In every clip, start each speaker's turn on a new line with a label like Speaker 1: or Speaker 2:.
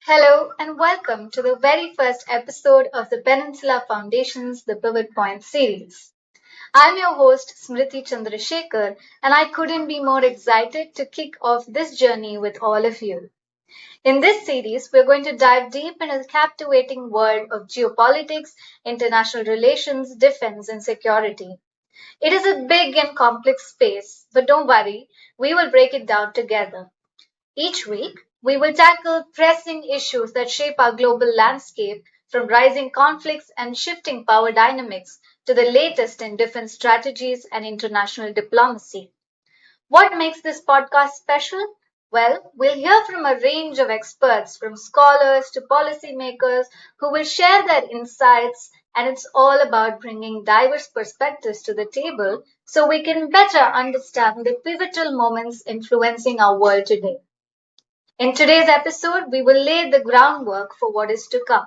Speaker 1: Hello and welcome to the very first episode of the Peninsula Foundation's The Pivot Point series. I'm your host Smriti Chandrasekhar and I couldn't be more excited to kick off this journey with all of you. In this series, we're going to dive deep into the captivating world of geopolitics, international relations, defense, and security. It is a big and complex space, but don't worry, we will break it down together. Each week, we will tackle pressing issues that shape our global landscape, from rising conflicts and shifting power dynamics to the latest in defense strategies and international diplomacy. What makes this podcast special? Well, we'll hear from a range of experts, from scholars to policymakers, who will share their insights, and it's all about bringing diverse perspectives to the table so we can better understand the pivotal moments influencing our world today. In today's episode, we will lay the groundwork for what is to come.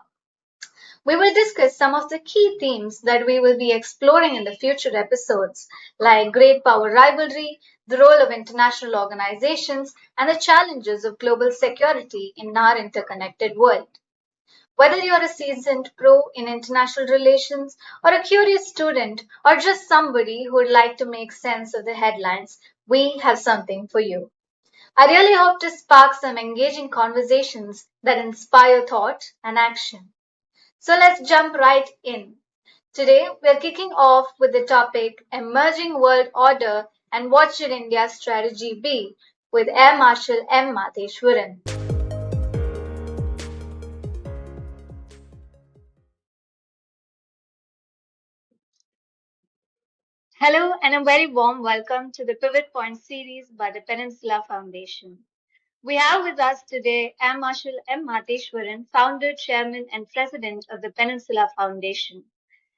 Speaker 1: We will discuss some of the key themes that we will be exploring in the future episodes, like great power rivalry, the role of international organizations, and the challenges of global security in our interconnected world. Whether you're a seasoned pro in international relations, or a curious student, or just somebody who would like to make sense of the headlines, we have something for you. I really hope to spark some engaging conversations that inspire thought and action. So let's jump right in. Today, we're kicking off with the topic Emerging World Order and What Should India's Strategy Be with Air Marshal M. Matheswaran. Hello, and a very warm welcome to the Pivot Point series by the Peninsula Foundation. We have with us today Air Marshal M. Matheswaran, founder, chairman, and president of the Peninsula Foundation.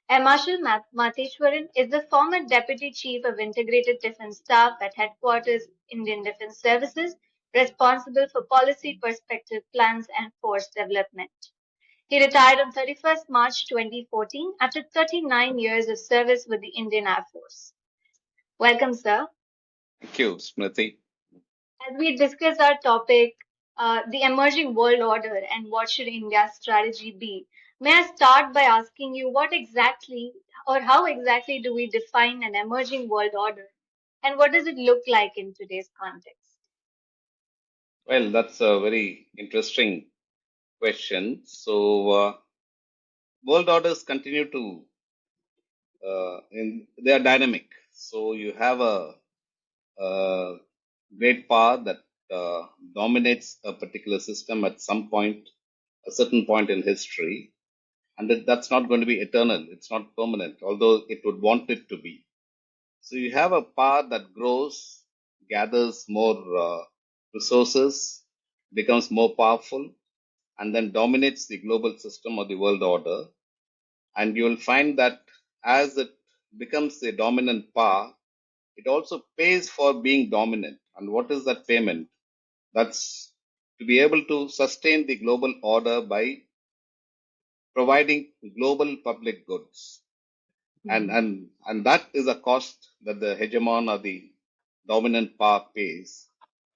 Speaker 1: Air Marshal Matheswaran is the former Deputy Chief of Integrated Defense Staff at Headquarters Indian Defense Services, responsible for policy perspective plans and force development. He retired on 31st March 2014 after 39 years of service with the Indian Air Force. Welcome, sir.
Speaker 2: Thank you, Smriti.
Speaker 1: As we discuss our topic, the emerging world order and what should India's strategy be, may I start by asking you what exactly or how exactly do we define an emerging world order and what does it look like in today's context?
Speaker 2: Well, that's a very interesting question. World orders continue to, they are dynamic. So, you have a great power that dominates a particular system at some point, a certain point in history, and that's not going to be eternal. It's not permanent, although it would want it to be. So, you have a power that grows, gathers more resources, becomes more powerful, and then dominates the global system or the world order. And you will find that as it becomes a dominant power, it also pays for being dominant. And what is that payment? That's to be able to sustain the global order by providing global public goods. And that is a cost that the hegemon or the dominant power pays.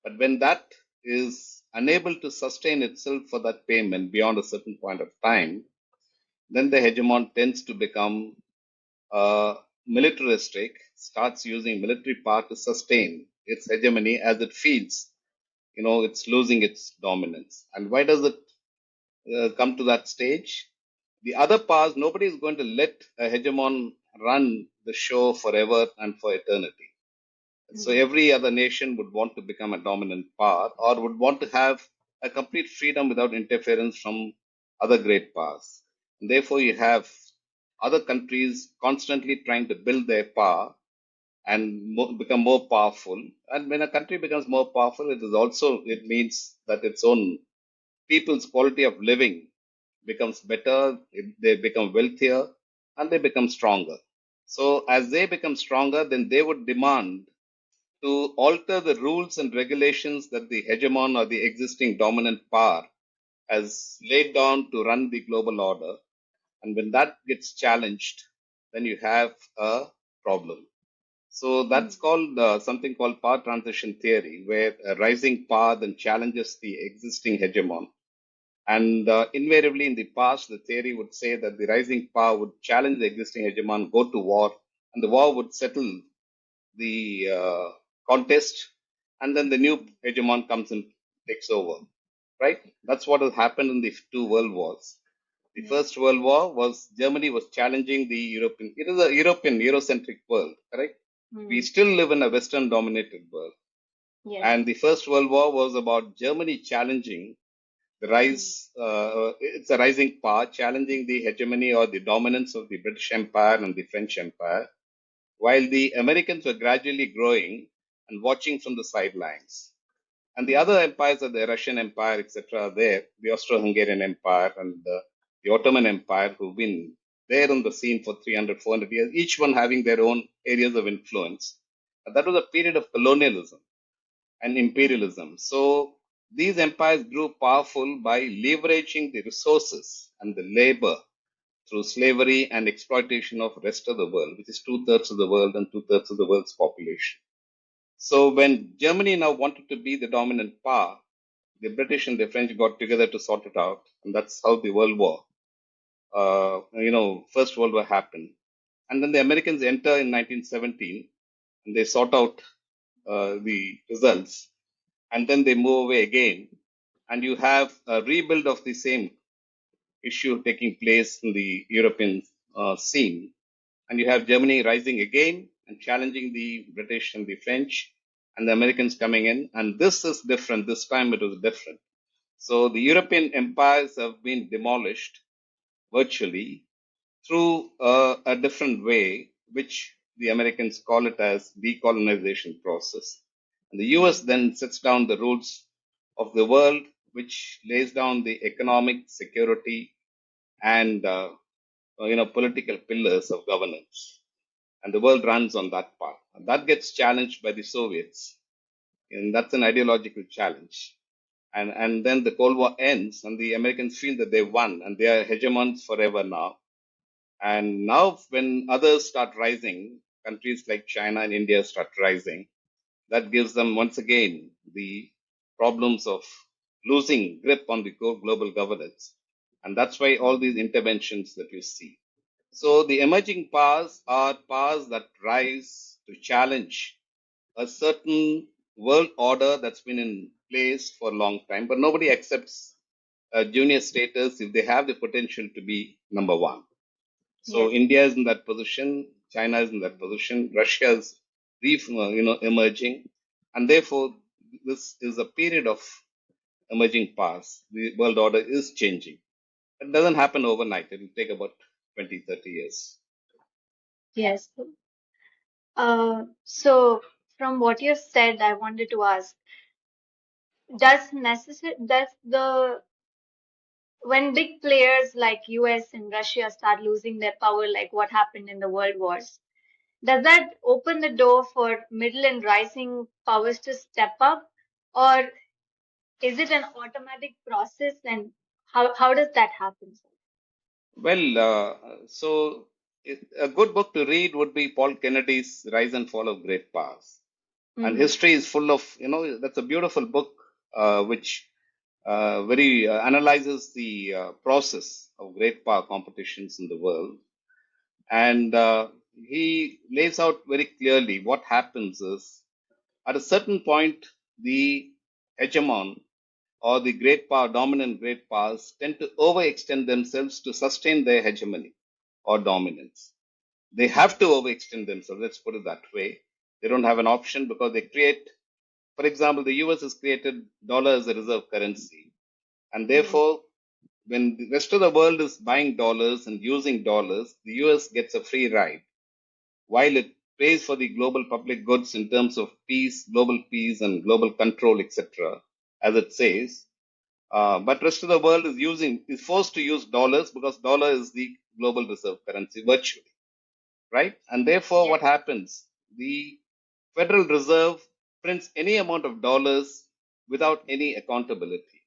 Speaker 2: But when that is unable to sustain itself for that payment beyond a certain point of time, then the hegemon tends to become militaristic, starts using military power to sustain its hegemony as it feels, it's losing its dominance. And why does it come to that stage? The other powers, nobody is going to let a hegemon run the show forever and for eternity. So every other nation would want to become a dominant power or would want to have a complete freedom without interference from other great powers. And therefore, you have other countries constantly trying to build their power and become more powerful. And when a country becomes more powerful, it means that its own people's quality of living becomes better, they become wealthier, and they become stronger. So as they become stronger, then they would demand to alter the rules and regulations that the hegemon or the existing dominant power has laid down to run the global order. And when that gets challenged, then you have a problem. So that's called something called power transition theory, where a rising power then challenges the existing hegemon. And invariably in the past, the theory would say that the rising power would challenge the existing hegemon, go to war, and the war would settle the contest, and then the new hegemon comes and takes over. Right? That's what has happened in the two world wars. The First World War was Germany was challenging the European. It is a European, Eurocentric world, correct? We still live in a Western dominated world.
Speaker 1: Yes.
Speaker 2: And the First World War was about Germany challenging the rise, it's a rising power, challenging the hegemony or the dominance of the British Empire and the French Empire, while the Americans were gradually growing and watching from the sidelines. And the other empires of the Russian Empire, etc., are there, the Austro-Hungarian Empire and the Ottoman Empire, who've been there on the scene for 300, 400 years, each one having their own areas of influence. And that was a period of colonialism and imperialism. So these empires grew powerful by leveraging the resources and the labor through slavery and exploitation of the rest of the world, which is two-thirds of the world and two-thirds of the world's population. So when Germany now wanted to be the dominant power, the British and the French got together to sort it out, and that's how the World War, First World War happened. And then the Americans enter in 1917, and they sort out the results, and then they move away again, and you have a rebuild of the same issue taking place in the European scene, and you have Germany rising again and challenging the British and the French, and the Americans coming in, and this is different. This time it was different. So the European empires have been demolished virtually through a different way, which the Americans call it as decolonization process. And the US then sets down the rules of the world, which lays down the economic security and political pillars of governance. And the world runs on that part. And that gets challenged by the Soviets, and that's an ideological challenge. And then the Cold War ends, and the Americans feel that they won, and they are hegemons forever now. And now, when others start rising, countries like China and India start rising, that gives them once again the problems of losing grip on the global governance. And that's why all these interventions that you see. So the emerging powers are powers that rise to challenge a certain world order that's been in place for a long time, but nobody accepts junior status if they have the potential to be number one. So
Speaker 1: Yes.
Speaker 2: India is in that position, China is in that position, Russia is emerging, and therefore this is a period of emerging powers. The world order is changing. It doesn't happen overnight. It will take about 20, 30 years.
Speaker 1: Yes. So from what you said, I wanted to ask, does the when big players like US and Russia start losing their power, like what happened in the world wars, does that open the door for middle and rising powers to step up, or is it an automatic process, and how does that happen?
Speaker 2: Well, a good book to read would be Paul Kennedy's Rise and Fall of Great Powers. And
Speaker 1: Mm-hmm.
Speaker 2: history is full of, that's a beautiful book which very analyzes the process of great power competitions in the world. And he lays out very clearly what happens is at a certain point, the hegemon or the great power, dominant great powers tend to overextend themselves to sustain their hegemony or dominance. They have to overextend themselves, let's put it that way. They don't have an option because they create, for example, the US has created dollar as a reserve currency. And therefore, when the rest of the world is buying dollars and using dollars, the US gets a free ride while it pays for the global public goods in terms of global peace and global control, etc., as it says. But rest of the world is forced to use dollars because dollar is the global reserve currency virtually, right? And therefore, what
Speaker 1: Yes.
Speaker 2: happens? The Federal Reserve prints any amount of dollars without any accountability.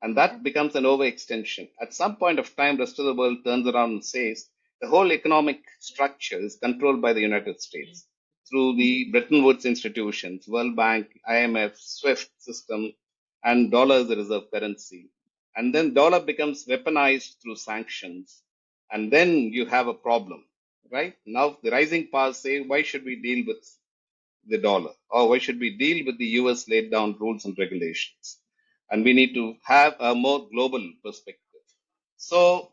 Speaker 2: And
Speaker 1: Okay.
Speaker 2: that becomes an overextension. At some point of time, rest of the world turns around and says the whole economic structure is controlled by the United States through the Bretton Woods institutions, World Bank, IMF, SWIFT system, and dollar as a reserve currency. and then dollar becomes weaponized through sanctions, and then you have a problem, right? Now the rising powers say, why should we deal with the dollar, or why should we deal with the US laid down rules and regulations? And we need to have a more global perspective. So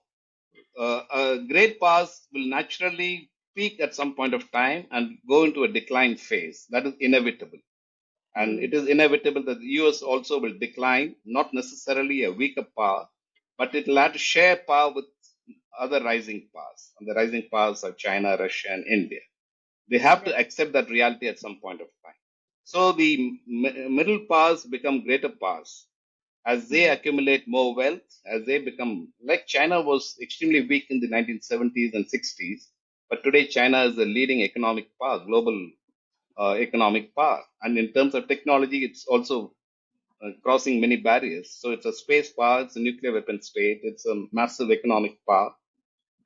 Speaker 2: great powers will naturally peak at some point of time and go into a decline phase. That is inevitable. And
Speaker 1: Mm.
Speaker 2: it is inevitable that the US also will decline, not necessarily a weaker power, but it will have to share power with other rising powers. And the rising powers are China, Russia, and India. They have to
Speaker 1: Right.
Speaker 2: accept that reality at some point of time. So the middle powers become greater powers as they
Speaker 1: Mm.
Speaker 2: accumulate more wealth, as they become like China was extremely weak in the 1970s and 60s, but today China is the leading economic power, global economic power. And in terms of technology, it's also crossing many barriers. So it's a space power, it's a nuclear weapon state, it's a massive economic power.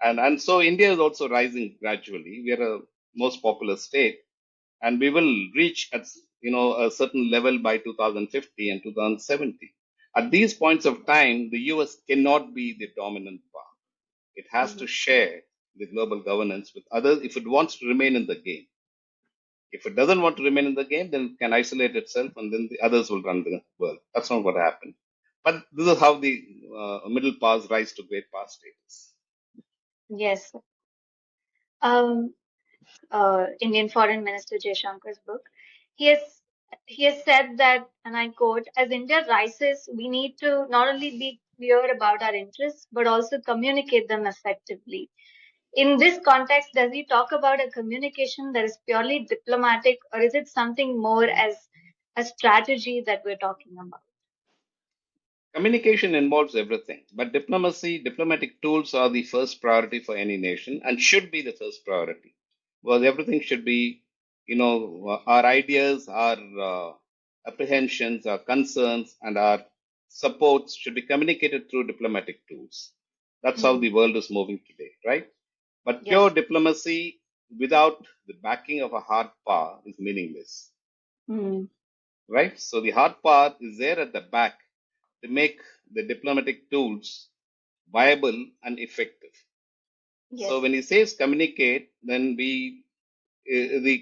Speaker 2: And so India is also rising gradually. We are a most populous state, and we will reach at a certain level by 2050 and 2070. At these points of time, the US cannot be the dominant power. It has
Speaker 1: Mm.
Speaker 2: to share the global governance with others if it wants to remain in the game. If it doesn't want to remain in the game, then it can isolate itself, and then the others will run the world. That's not what happened. But this is how the middle powers rise to great power status.
Speaker 1: Yes. Um, Indian Foreign Minister Jaishankar's book, he has he has said that, and I quote, "As India rises, we need to not only be clear about our interests but also communicate them effectively." In this context, does he talk about a communication that is purely diplomatic, or is it something more as a strategy that we're talking about?
Speaker 2: Communication involves everything, but diplomatic tools are the first priority for any nation and should be the first priority. Well, everything should be, our ideas, our apprehensions, our concerns, and our supports should be communicated through diplomatic tools. That's how
Speaker 1: Mm.
Speaker 2: the world is moving today, right? But pure
Speaker 1: Yes.
Speaker 2: diplomacy without the backing of a hard power is meaningless,
Speaker 1: Mm.
Speaker 2: right? So the hard power is there at the back to make the diplomatic tools viable and effective. So
Speaker 1: Yes.
Speaker 2: when he says communicate, then the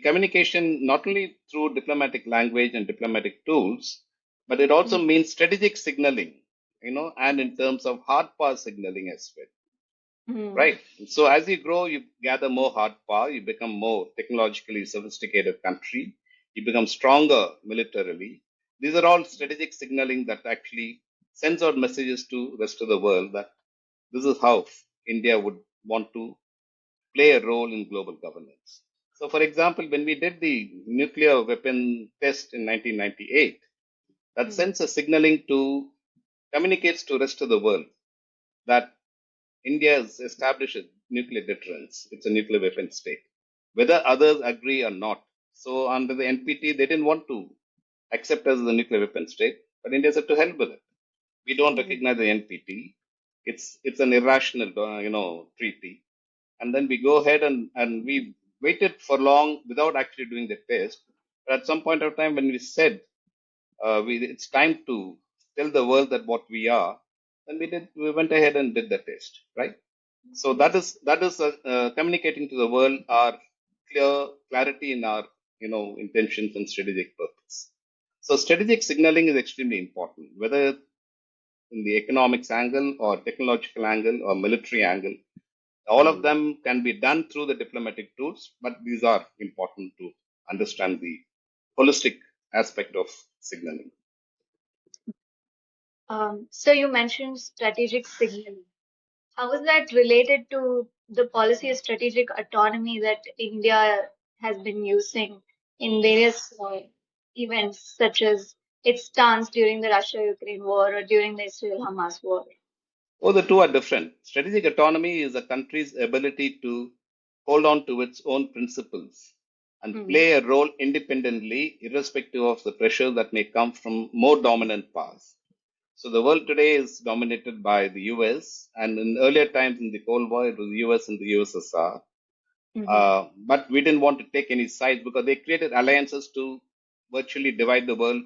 Speaker 2: communication not only through diplomatic language and diplomatic tools, but it also
Speaker 1: Mm.
Speaker 2: means strategic signaling, and in terms of hard power signaling as well.
Speaker 1: Mm.
Speaker 2: Right. So as you grow, you gather more hard power, you become more technologically sophisticated country, you become stronger militarily. These are all strategic signaling that actually sends out messages to rest of the world that this is how India would want to play a role in global governance. So for example, when we did the nuclear weapon test in 1998, that
Speaker 1: Mm.
Speaker 2: sends a signaling to communicates to rest of the world that India has established a nuclear deterrence. It's a nuclear weapon state, whether others agree or not. So under the NPT, they didn't want to accept us as a nuclear weapon state, but India said to hell with it. We don't
Speaker 1: Mm.
Speaker 2: recognize the NPT. It's an irrational, treaty. And then we go ahead and we waited for long without actually doing the test. But at some point of time, when we said it's time to tell the world that what we are, then we went ahead and did the test, right? So that
Speaker 1: Yes.
Speaker 2: is communicating to the world our clarity in our intentions and strategic purpose. So strategic signaling is extremely important, whether in the economics angle or technological angle or military angle. All of
Speaker 1: Mm.
Speaker 2: them can be done through the diplomatic tools, but these are important to understand the holistic aspect of signaling.
Speaker 1: So you mentioned strategic signaling. How is that related to the policy of strategic autonomy that India has been using in various events, such as its stance during the Russia-Ukraine war or during the Israel-Hamas war?
Speaker 2: Oh, the two are different. Strategic autonomy is a country's ability to hold on to its own principles and
Speaker 1: Mm.
Speaker 2: play a role independently, irrespective of the pressure that may come from more dominant powers. So the world today is dominated by the US, and in earlier times in the Cold War, it was the US and the USSR.
Speaker 1: Mm-hmm.
Speaker 2: But we didn't want to take any sides because they created alliances to virtually divide the world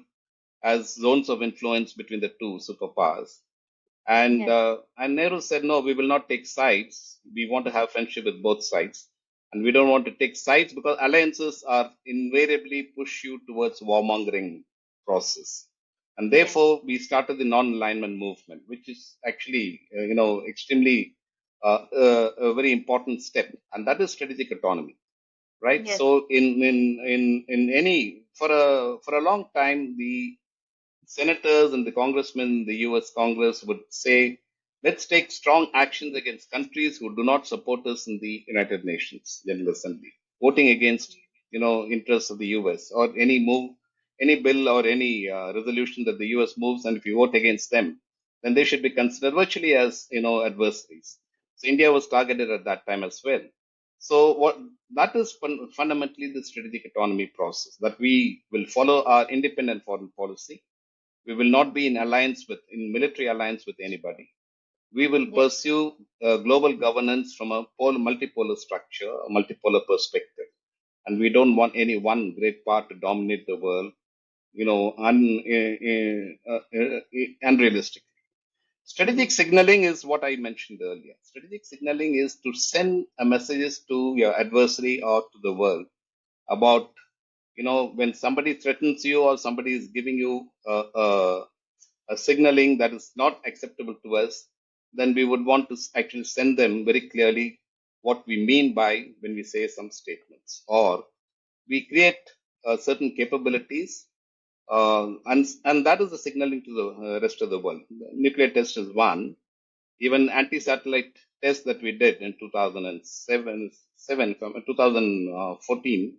Speaker 2: as zones of influence between the two superpowers.
Speaker 1: Yes.
Speaker 2: And Nehru said, no, we will not take sides. We want to have friendship with both sides. And we don't want to take sides because alliances are invariably push you towards warmongering process. And
Speaker 1: Yes.
Speaker 2: therefore, we started the non-alignment movement, which is actually, extremely a very important step. And that is strategic autonomy, right?
Speaker 1: Yes.
Speaker 2: So in any, for a long time, the senators and the congressmen in the US Congress would say, let's take strong actions against countries who do not support us in the United Nations General Assembly, voting against, interests of the US or any move, any bill or any resolution that the US moves, and if you vote against them, then they should be considered virtually as, adversaries. So India was targeted at that time as well. So what that is fundamentally the strategic autonomy process that we will follow our independent foreign policy. We will not be in military alliance with anybody. We will
Speaker 1: Yes.
Speaker 2: pursue global governance from a multipolar structure, a multipolar perspective. And we don't want any one great power to dominate the world, unrealistic. Strategic
Speaker 1: Mm.
Speaker 2: signaling is what I mentioned earlier. Strategic signaling is to send a messages to your adversary or to the world about, when somebody threatens you or somebody is giving you a signaling that is not acceptable to us, then we would want to actually send them very clearly what we mean by when we say some statements. Or we create certain capabilities, and that is the signaling to the rest of the world. The nuclear test is one. Even anti-satellite test that we did in 2014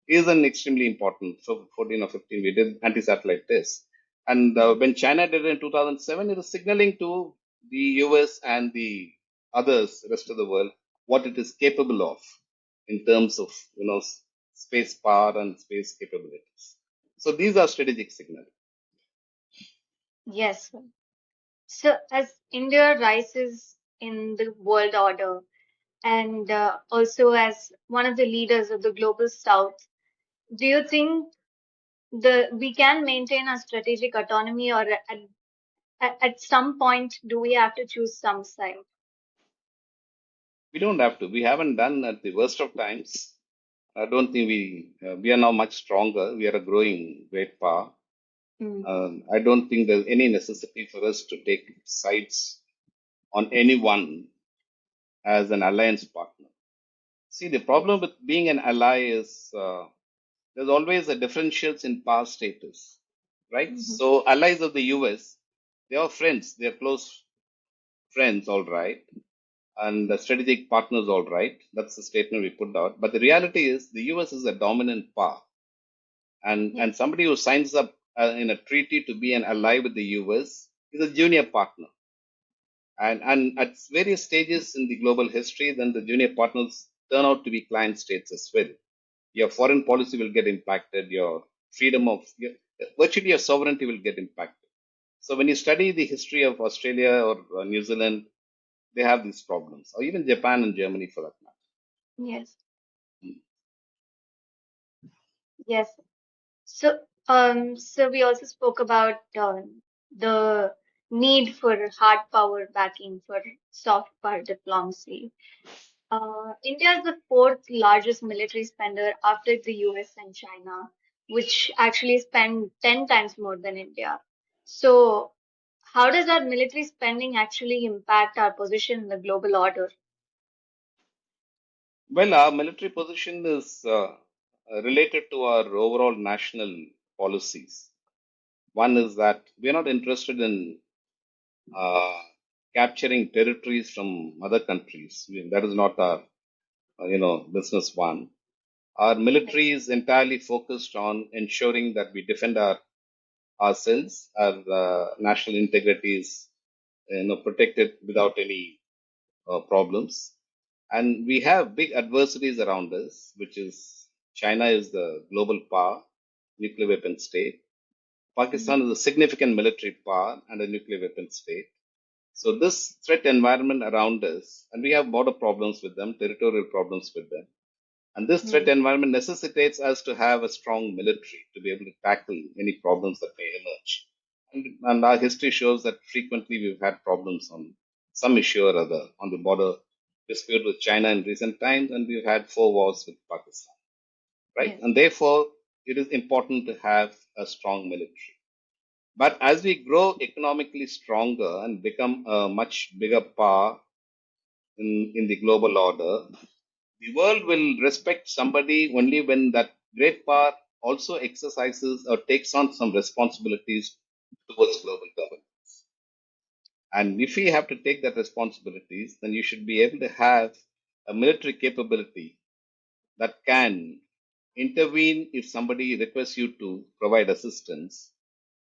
Speaker 2: is an extremely important. So 14 or 15, we did anti-satellite tests. And
Speaker 1: Mm.
Speaker 2: when China did it in 2007, it is signaling to the US and the others, rest of the world, what it is capable of in terms of, space power and space capabilities. So these are strategic signals.
Speaker 1: Yes. So, as India rises in the world order and also as one of the leaders of the global south, do you think we can maintain a strategic autonomy, or at some point do we have to choose some side?
Speaker 2: We don't have to. We haven't done at the worst of times. I don't think we are now much stronger. We are a growing great power.
Speaker 1: Mm.
Speaker 2: I don't think there's any necessity for us to take sides on anyone as an alliance partner. See, the problem
Speaker 1: Yes.
Speaker 2: with being an ally is there's always a differentials in power status, right?
Speaker 1: Hmm.
Speaker 2: So allies of the US, they are friends, they are close friends, all right, and strategic partners, all right. That's the statement we put out. But the reality is the US is a dominant power, and
Speaker 1: Yes.
Speaker 2: somebody who signs up in a treaty to be an ally with the US is a junior partner. And at various stages in the global history, then the junior partners turn out to be client states as well. Your foreign policy will get impacted. Your virtually your sovereignty will get impacted. So when you study the history of Australia or New Zealand, they have these problems, or even Japan and Germany for that
Speaker 1: Yes.
Speaker 2: matter.
Speaker 1: Yes. So, so we also spoke about the need for hard power backing for soft power diplomacy. India is the fourth largest military spender after the US and China, which actually spend 10 times more than India. So, how does our military spending actually impact our position in the global order?
Speaker 2: Well, our military position is related to our overall national policies. One is that we are not interested in uh, capturing territories from other countries. That is not our, business one. Our military
Speaker 1: Yes.
Speaker 2: is entirely focused on ensuring that we defend ourselves, our national integrity is, protected without any problems. And we have big adversaries around us, which is China is the global power, nuclear weapon state.
Speaker 1: Mm.
Speaker 2: Pakistan is a significant military power and a nuclear weapon state. So this threat environment around us, and we have border problems with them, territorial problems with them. And this threat
Speaker 1: Mm.
Speaker 2: environment necessitates us to have a strong military to be able to tackle any problems that may emerge. And our history shows that frequently we've had problems on some issue or other on the border dispute with China in recent times, and we've had 4 wars with Pakistan, right?
Speaker 1: Yes.
Speaker 2: And therefore, it is important to have a strong military. But as we grow economically stronger and become a much bigger power in the global order, the world will respect somebody only when that great power also exercises or takes on some responsibilities towards global governance. And if we have to take that responsibilities, then you should be able to have a military capability that can intervene if somebody requests you to provide assistance,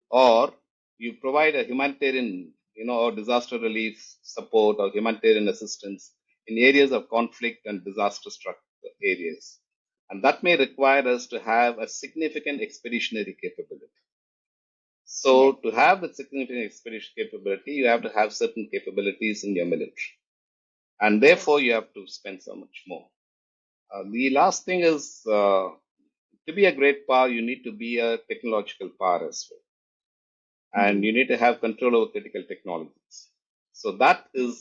Speaker 2: or you provide a humanitarian, or disaster relief support or humanitarian assistance in areas of conflict and disaster struck areas. And that may require us to have a significant expeditionary capability. So
Speaker 1: Yes.
Speaker 2: to have the significant expedition capability, you have to have certain capabilities in your military. And therefore,
Speaker 1: Yes.
Speaker 2: you have to spend so much more. The last thing is to be a great power, you need to be a technological power as well. And
Speaker 1: Mm.
Speaker 2: you need to have control over critical technologies. So that is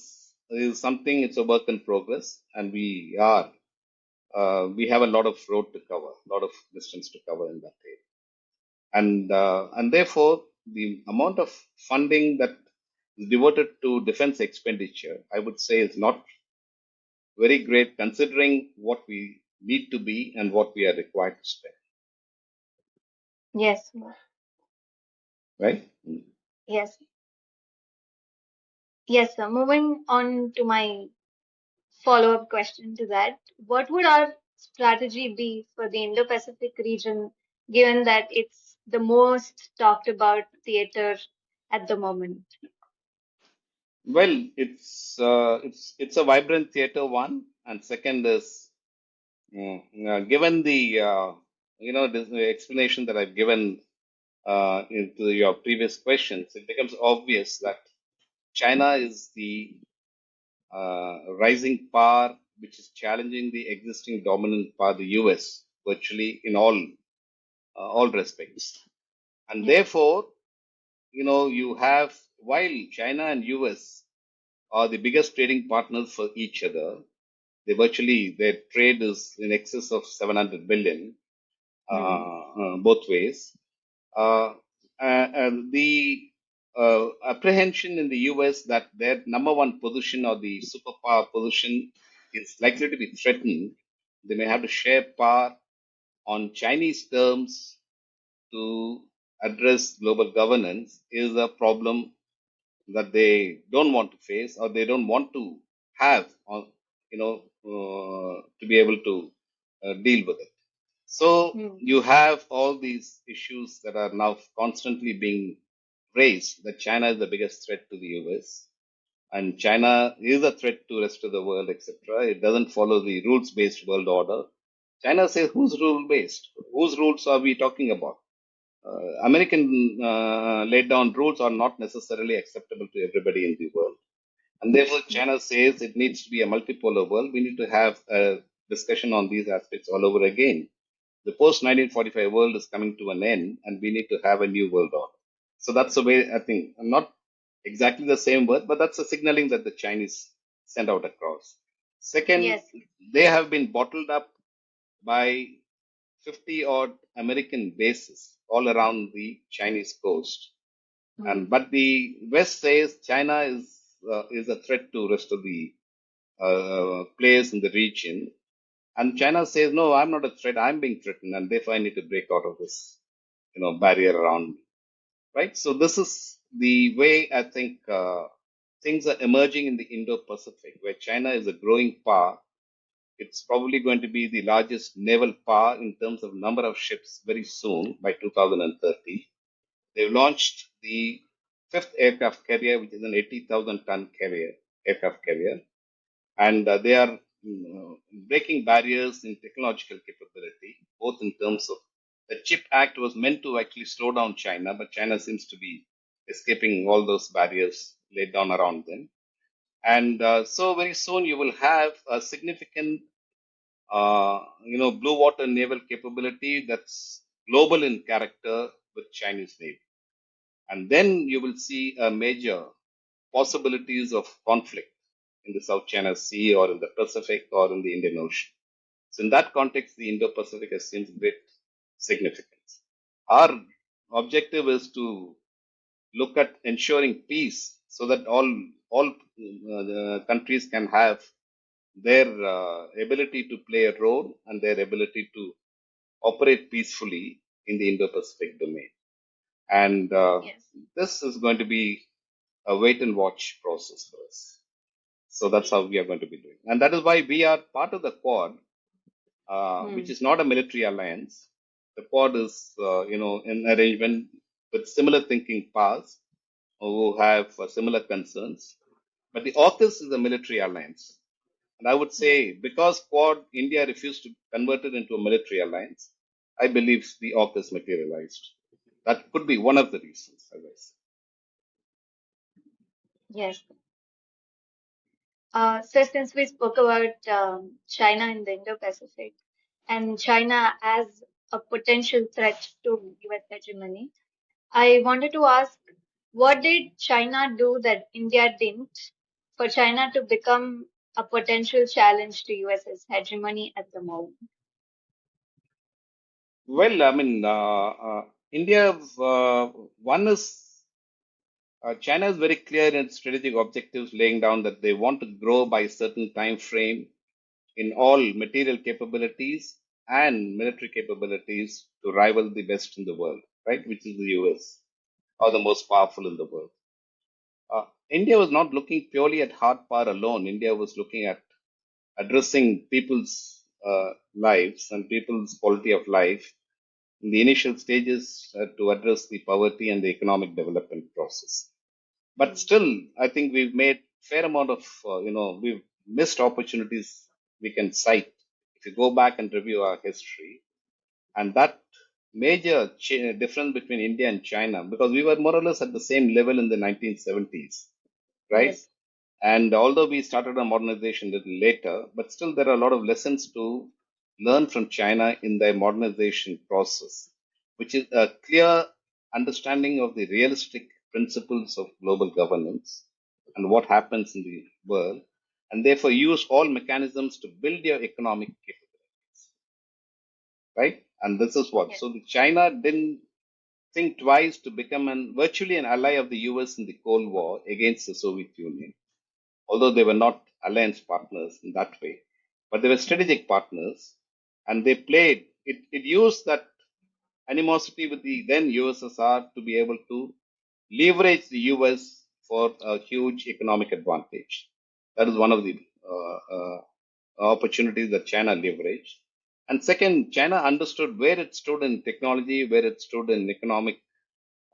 Speaker 2: something. It's a work in progress, and we have a lot of road to cover, a lot of distance to cover in that area, and therefore the amount of funding that is devoted to defense expenditure, I would say, is not very great considering what we need to be and what we are required to spend.
Speaker 1: Yes.
Speaker 2: Right?
Speaker 1: Yes. Yes, sir. Moving on to my follow-up question to that, what would our strategy be for the Indo-Pacific region, given that it's the most talked about theater at the moment?
Speaker 2: Well, it's a vibrant theater, one, and second is given the this explanation that I've given into your previous questions, it becomes obvious that China is the rising power which is challenging the existing dominant power, the US, virtually in all respects, and
Speaker 1: Yes.
Speaker 2: therefore, you have, while China and US are the biggest trading partners for each other. Their trade is in excess of 700 billion,
Speaker 1: Hmm.
Speaker 2: both ways. And the apprehension in the US that their number one position or the superpower position is likely to be threatened. They may have to share power on Chinese terms to address global governance is a problem that they don't want to face, or they don't want to have, or to be able to deal with it. So
Speaker 1: Hmm.
Speaker 2: you have all these issues that are now constantly being raised, that China is the biggest threat to the US, and China is a threat to rest of the world, etc. It doesn't follow the rules-based world order. China says, whose rule-based? Whose rules are we talking about? American laid down rules are not necessarily acceptable to everybody in the world. And therefore, China says it needs to be a multipolar world. We need to have a discussion on these aspects all over again. The post 1945 world is coming to an end, and we need to have a new world order. So that's the way I think, not exactly the same word, but that's a signaling that the Chinese send out across. Second,
Speaker 1: Yes.
Speaker 2: they have been bottled up by 50 odd American bases all around the Chinese coast. And
Speaker 1: Hmm.
Speaker 2: but the West says China is a threat to rest of the players in the region, and China says, no, I'm not a threat. I'm being threatened, and therefore I need to break out of this, barrier around me. Right. So this is the way I think things are emerging in the Indo-Pacific, where China is a growing power. It's probably going to be the largest naval power in terms of number of ships very soon by 2030. They've launched the fifth aircraft carrier, which is an 80,000 ton aircraft carrier, and they are breaking barriers in technological capability, both in terms of the Chip Act was meant to actually slow down China, but China seems to be escaping all those barriers laid down around them. And so very soon you will have a significant, blue water naval capability that's global in character with Chinese Navy. And then you will see a major possibilities of conflict in the South China Sea or in the Pacific or in the Indian Ocean. So in that context, the Indo-Pacific assumes great significance. Our objective is to look at ensuring peace so that all the countries can have their ability to play a role and their ability to operate peacefully in the Indo-Pacific domain. And
Speaker 1: Yes.
Speaker 2: this is going to be a wait and watch process for us. So that's how we are going to be doing. And that is why we are part of the Quad, which
Speaker 1: Hmm.
Speaker 2: is not a military alliance. The Quad is, an arrangement with similar thinking powers who have similar concerns. But the AUKUS is a military alliance. And I would
Speaker 1: Yes.
Speaker 2: say because Quad, India refused to convert it into a military alliance, I believe the AUKUS materialized. That could be one of the reasons, as I said.
Speaker 1: Yes. So since we spoke about China in the Indo-Pacific and China as a potential threat to US hegemony, I wanted to ask, what did China do that India didn't for China to become a potential challenge to US's hegemony at the moment?
Speaker 2: Well, I mean, India, one is China is very clear in its strategic objectives, laying down that they want to grow by a certain time frame in all material capabilities and military capabilities to rival the best in the world, right? Which is the US or the most powerful in the world. India was not looking purely at hard power alone. India was looking at addressing people's lives and people's quality of life in the initial stages to address the poverty and the economic development process. But
Speaker 1: Mm.
Speaker 2: still, I think we've made fair amount of, we've missed opportunities we can cite if you go back and review our history. And that major difference between India and China, because we were more or less at the same level in the 1970s, right?
Speaker 1: Yes.
Speaker 2: And although we started our modernization a little later, but still there are a lot of lessons to learn from China in their modernization process, which is a clear understanding of the realistic principles of global governance and what happens in the world, and therefore use all mechanisms to build your economic capabilities, right? And this is what.
Speaker 1: Yes.
Speaker 2: So the China didn't think twice to become virtually an ally of the US in the Cold War against the Soviet Union, although they were not alliance partners in that way, but they were strategic partners, and they played it used that animosity with the then USSR to be able to leverage the US for a huge economic advantage. That is one of the opportunities that China leveraged. And second, China understood where it stood in technology, where it stood in economic.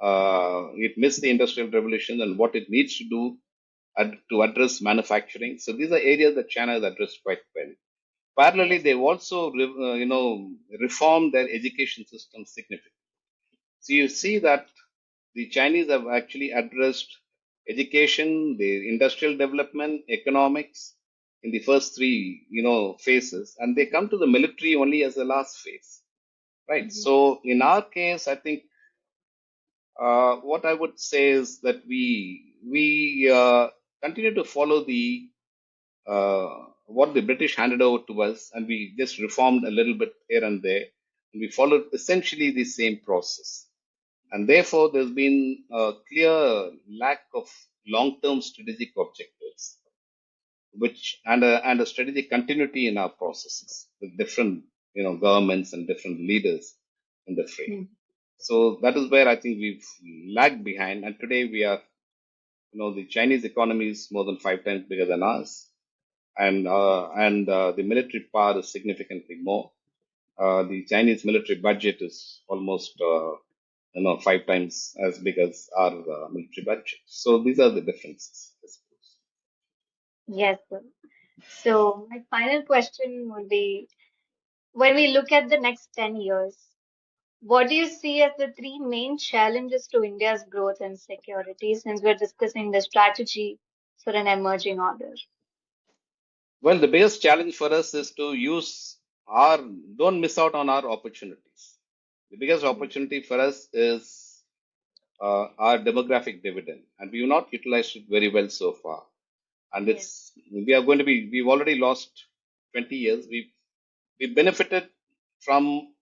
Speaker 2: It missed the industrial revolution and what it needs to do to address manufacturing. So these are areas that China has addressed quite well. Parallelly,
Speaker 1: Yes.
Speaker 2: they've also, reformed their education system significantly. So you see that the Chinese have actually addressed education, the industrial development, economics in the first three, phases, and they come to the military only as the last phase, right?
Speaker 1: Mhm.
Speaker 2: So in our case, I think what I would say is that we continue to follow the uh, what the British handed over to us, and we just reformed a little bit here and there, and we followed essentially the same process. And therefore, there's been a clear lack of long-term strategic objectives, which and a strategic continuity in our processes with different governments and different leaders in the frame.
Speaker 1: Mm.
Speaker 2: So that is where I think we've lagged behind, and today we are. The Chinese economy is more than 5 times bigger than ours, and the military power is significantly more. The Chinese military budget is almost 5 times as big as our military budget. So these are the differences, I suppose.
Speaker 1: Yes, sir. So my final question would be, when we look at the next 10 years, what do you see as the three main challenges to India's growth and security, since we're discussing the strategy for an emerging order?
Speaker 2: Well, the biggest challenge for us is to use our don't miss out on our opportunities. The biggest
Speaker 1: Mm.
Speaker 2: opportunity for us is our demographic dividend, and we have not utilized it very well so far. And
Speaker 1: Yes.
Speaker 2: we've already lost 20 years. We benefited from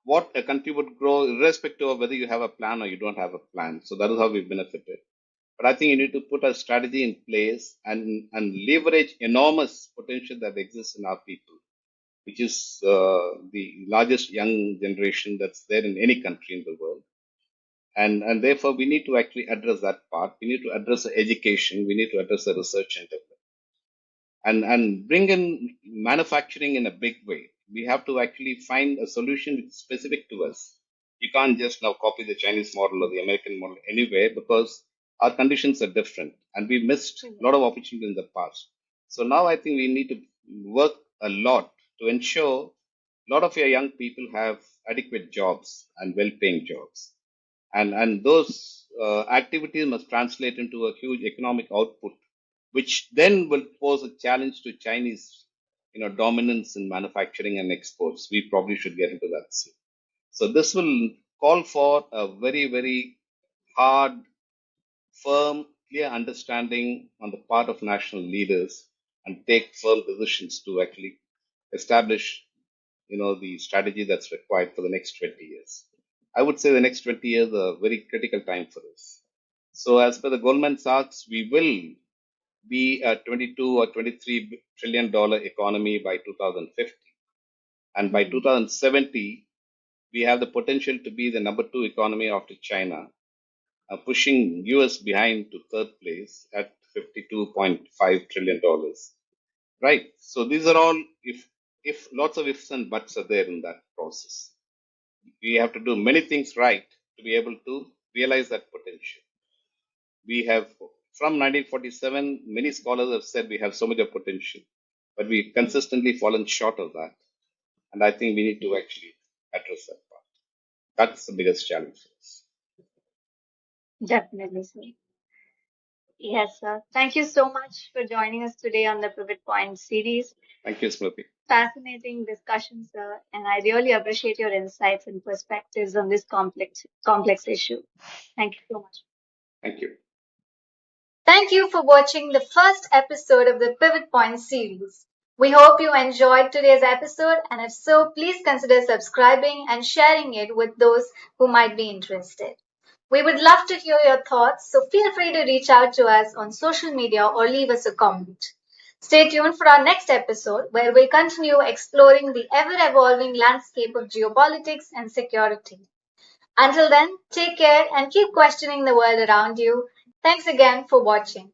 Speaker 2: what a country would grow, irrespective of whether you have a plan or you don't have a plan. So that is how we benefited. But I think you need to put a strategy in place and leverage enormous potential that exists in our people, which is the largest young generation that's there in any country in the world. And therefore, we need to actually address that part. We need to address the education. We need to address the research and development and bring in manufacturing in a big way. We have to actually find a solution which is specific to us. You can't just now copy the Chinese model or the American model anywhere because our conditions are different and we missed a lot of opportunity in the past. So now I think we need to work a lot to ensure a lot of your young people have adequate jobs and well-paying jobs, and those activities must translate into a huge economic output, which then will pose a challenge to Chinese, dominance in manufacturing and exports. We probably should get into that soon. So this will call for a very, very hard, firm, clear understanding on the part of national leaders and take firm decisions to actually establish, the strategy that's required for the next 20 years. I would say the next 20 years are a very critical time for us. So as per the Goldman Sachs, we will be a 22 or 23 trillion dollar economy by 2050. And by 2070, we have the potential to be the number two economy after China, pushing US behind to third place at $52.5 trillion dollars. Right. So these are all if lots of ifs and buts are there in that process. We have to do many things right to be able to realize that potential. We have, from 1947, many scholars have said we have so much of potential, but we consistently fallen short of that. And I think we need to actually address that part. That's the biggest challenge for us.
Speaker 1: Definitely, sir. Yes, sir. Thank you so much for joining us today on the Pivot Point series.
Speaker 2: Thank you, Smriti.
Speaker 1: Fascinating discussion, sir, and I really appreciate your insights and perspectives on this complex issue. Thank you so much.
Speaker 2: Thank you.
Speaker 1: Thank you for watching the first episode of the Pivot Point series. We hope you enjoyed today's episode, and if so, please consider subscribing and sharing it with those who might be interested. We would love to hear your thoughts, so feel free to reach out to us on social media or leave us a comment. Stay tuned for our next episode, where we'll continue exploring the ever evolving landscape of geopolitics and security. Until then, take care and keep questioning the world around you. Thanks again for watching.